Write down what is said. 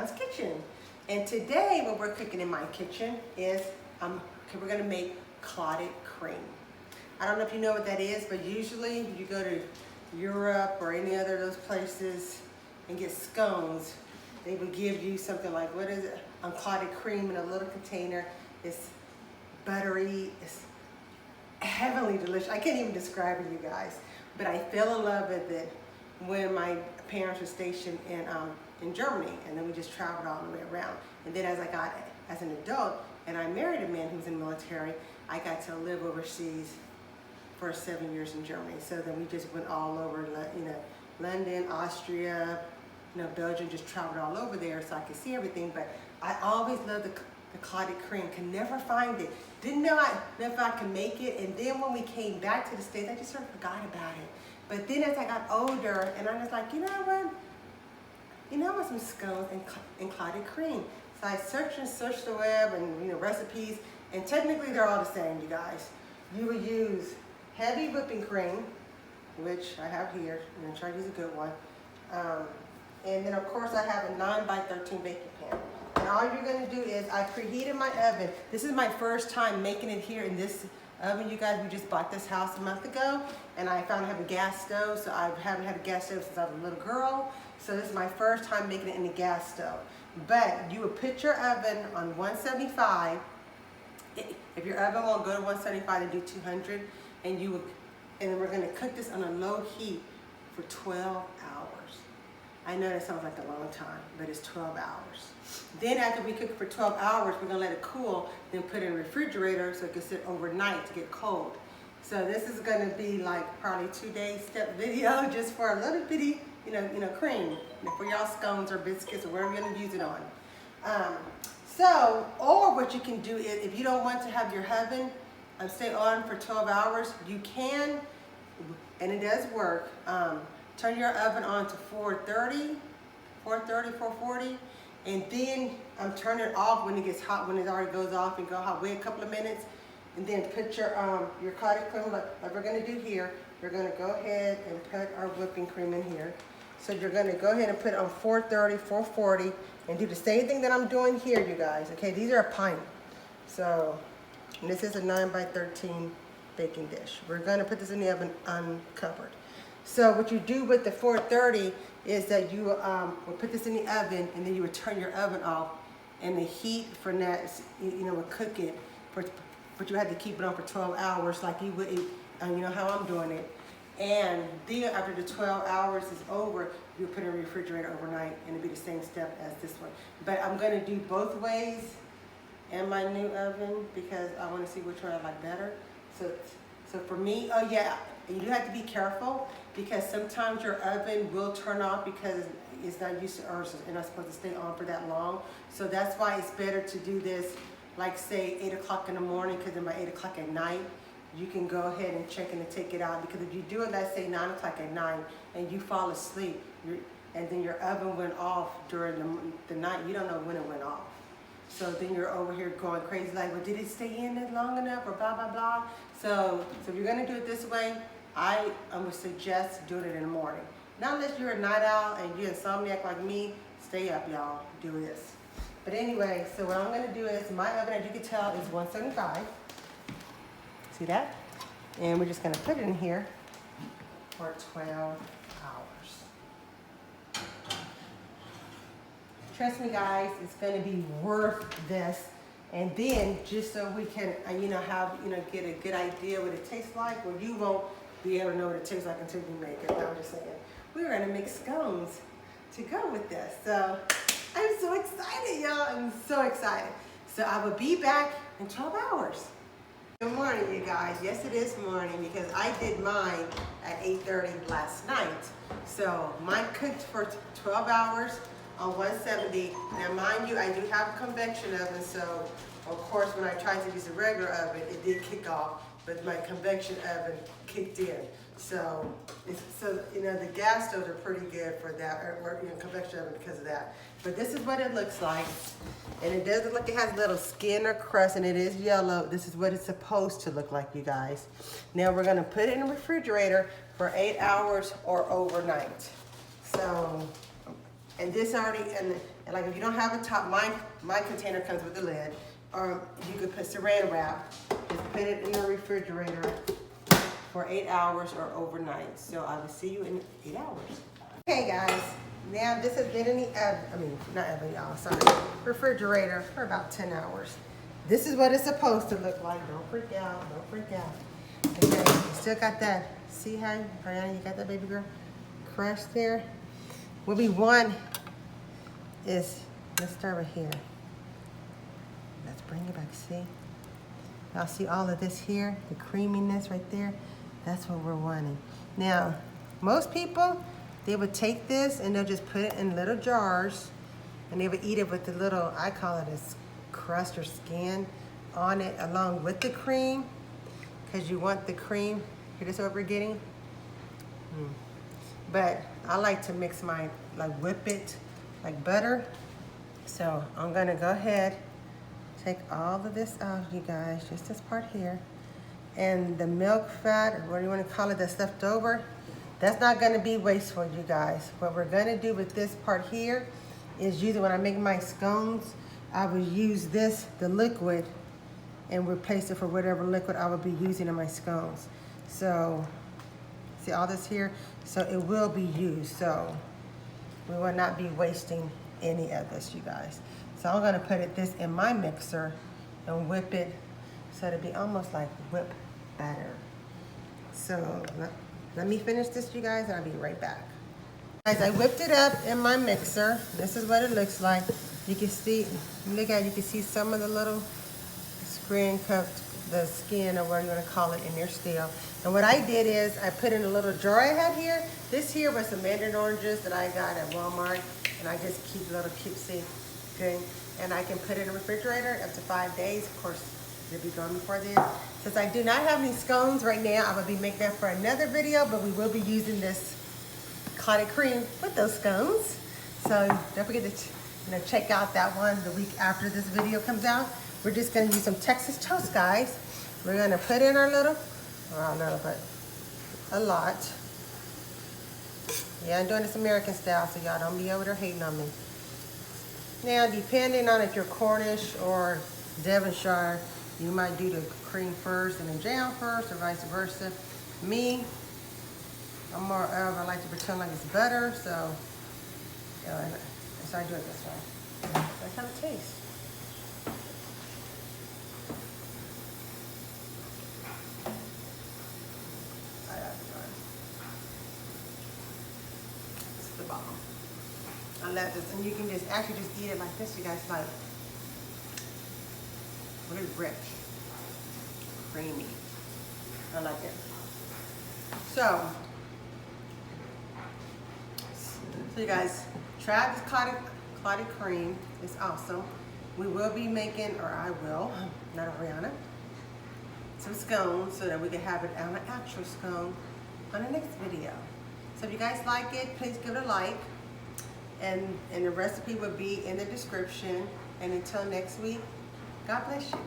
John's Kitchen. And today what we're cooking in my kitchen is we're gonna make clotted cream. I don't know if you know what that is, but usually you go to Europe or any other of those places and get scones, they would give you something like, what is it? Clotted cream in a little container. It's buttery, it's heavenly delicious. I can't even describe it, you guys. But I fell in love with it when my parents were stationed in Germany, and then we just traveled all the way around. And then as an adult, and I married a man who was in the military, I got to live overseas for 7 years in Germany. So then we just went all over, London, Austria, Belgium, just traveled all over there so I could see everything. But I always loved the clotted cream, could never find it. Didn't know if I could make it. And then when we came back to the States, I just sort of forgot about it. But then as I got older, and I was like, you know what? I want some scones and clotted cream. So I searched the web and recipes, and technically they're all the same, you guys. You would use heavy whipping cream, which I have here. I'm gonna try to use a good one. And then of course I have a 9x13 baking pan. And all you're gonna do is I preheated my oven. This is my first time making it here in this oven, you guys. We just bought this house a month ago, and I found I have a gas stove, so I haven't had a gas stove since I was a little girl. So this is my first time making it in the gas stove. But you would put your oven on 175. If your oven won't go to 175, then do 200. And then we're gonna cook this on a low heat for 12 hours. I know that sounds like a long time, but it's 12 hours. Then after we cook it for 12 hours, we're gonna let it cool, then put it in the refrigerator so it can sit overnight to get cold. So this is gonna be like probably 2-day step video just for a little bitty, cream, for y'all scones or biscuits or whatever you're gonna use it on. Or what you can do is, if you don't want to have your oven stay on for 12 hours, you can, and it does work, turn your oven on to 430, 440, and then turn it off when it gets hot, when it already goes off, and go hot, wait a couple of minutes, and then put your clotted cream, like we're gonna do here. We're gonna go ahead and put our whipping cream in here. So you're gonna go ahead and put it on 430, 440, and do the same thing that I'm doing here, you guys. Okay, these are a pint. So, and this is a 9x13 baking dish. We're gonna put this in the oven uncovered. So what you do with the 430 is that you will put this in the oven, and then you would turn your oven off, and the heat from that, would cook it. But you had to keep it on for 12 hours, like you would, how I'm doing it. And then after the 12 hours is over, you put it in the refrigerator overnight, and it'll be the same step as this one. But I'm gonna do both ways in my new oven because I wanna see which one I like better. So for me, oh yeah, you do have to be careful because sometimes your oven will turn off because it's not used to, or it's not supposed to stay on for that long. So that's why it's better to do this, like say 8 o'clock in the morning, because then by 8 o'clock at night, you can go ahead and check and take it out. Because if you do it, let's say 9 o'clock at night, and you fall asleep, and then your oven went off during the night, you don't know when it went off. So then you're over here going crazy, like, well, did it stay in it long enough, or blah, blah, blah. So if you're gonna do it this way, I would suggest doing it in the morning. Not unless you're a night owl and you're insomniac like me, stay up, y'all, do this. But anyway, so what I'm gonna do is, my oven, as you can tell, is 175. See that? And we're just gonna put it in here for 12 hours. Trust me, guys, it's gonna be worth this. And then, just so we can, get a good idea what it tastes like, well, you won't be able to know what it tastes like until you make it. I'm just saying, we're gonna make scones to go with this. So, I'm so excited, y'all. I'm so excited. So I will be back in 12 hours. Good morning, you guys. Yes, it is morning because I did mine at 8:30 last night. So mine cooked for 12 hours on 170. Now, mind you, I do have a convection oven, so of course when I tried to use a regular oven, it did kick off, but my convection oven kicked in. So the gas stoves are pretty good for that, or convection oven because of that. But this is what it looks like, and it does look like it has a little skin or crust, and it is yellow. This is what it's supposed to look like, you guys. Now we're gonna put it in the refrigerator for 8 hours or overnight. So And this already, and like if you don't have a top, my container comes with a lid, or you could put saran wrap, just put it in the refrigerator for 8 hours or overnight. So I will see you in 8 hours. Okay guys, now this has been in the oven, I mean, not oven y'all, sorry, refrigerator for about 10 hours. This is what it's supposed to look like. Don't freak out, don't freak out. Okay, you still got that, see how, Brianna, you got that baby girl? Crushed there. What we want is, let's start right here. Let's bring it back, see? Y'all see all of this here, the creaminess right there? That's what we're wanting. Now, most people, they would take this and they'll just put it in little jars and they would eat it with the little, I call it a crust or skin on it along with the cream, because you want the cream. Hear this what we're getting? But I like to mix my, like whip it like butter. So I'm gonna go ahead, take all of this out, you guys, just this part here. And the milk fat, or what do you wanna call it, that's left over, that's not gonna be wasteful, you guys. What we're gonna do with this part here is usually when I make my scones, I would use this, the liquid, and replace it for whatever liquid I would be using in my scones. So, see all this here? So it will be used, so we will not be wasting any of this, you guys. So I'm gonna put this in my mixer and whip it so it'll be almost like whip batter. So let me finish this, you guys, and I'll be right back. Guys, I whipped it up in my mixer. This is what it looks like. You can see, look at it, you can see some of the little screen cups, the skin or whatever you want to call it in there still. And what I did is I put in a little jar I had here. This here was some mandarin oranges that I got at Walmart, and I just keep a little keepsake thing. And I can put it in the refrigerator up to 5 days. Of course, it'll be gone before then. Since I do not have any scones right now, I will be making that for another video, but we will be using this clotted cream with those scones. So don't forget to check out that one the week after this video comes out. We're just gonna use some Texas toast, guys. We're gonna put in our little, well, not a little, but a lot. Yeah, I'm doing this American style, so y'all don't be over there hating on me. Now, depending on if you're Cornish or Devonshire, you might do the cream first and then jam first, or vice versa. Me, I'm more of, I like to pretend like it's butter, so I do it this way. That's how it tastes. This is the bomb. I love this, and you can just actually just eat it like this, you guys, like really rich, creamy. I like it. So you guys, try this clotted cream. It's awesome. We will be making, or I will, not Ariana, some scones so that we can have it on an actual scone on the next video. So if you guys like it, please give it a like. And the recipe will be in the description. And until next week, God bless you.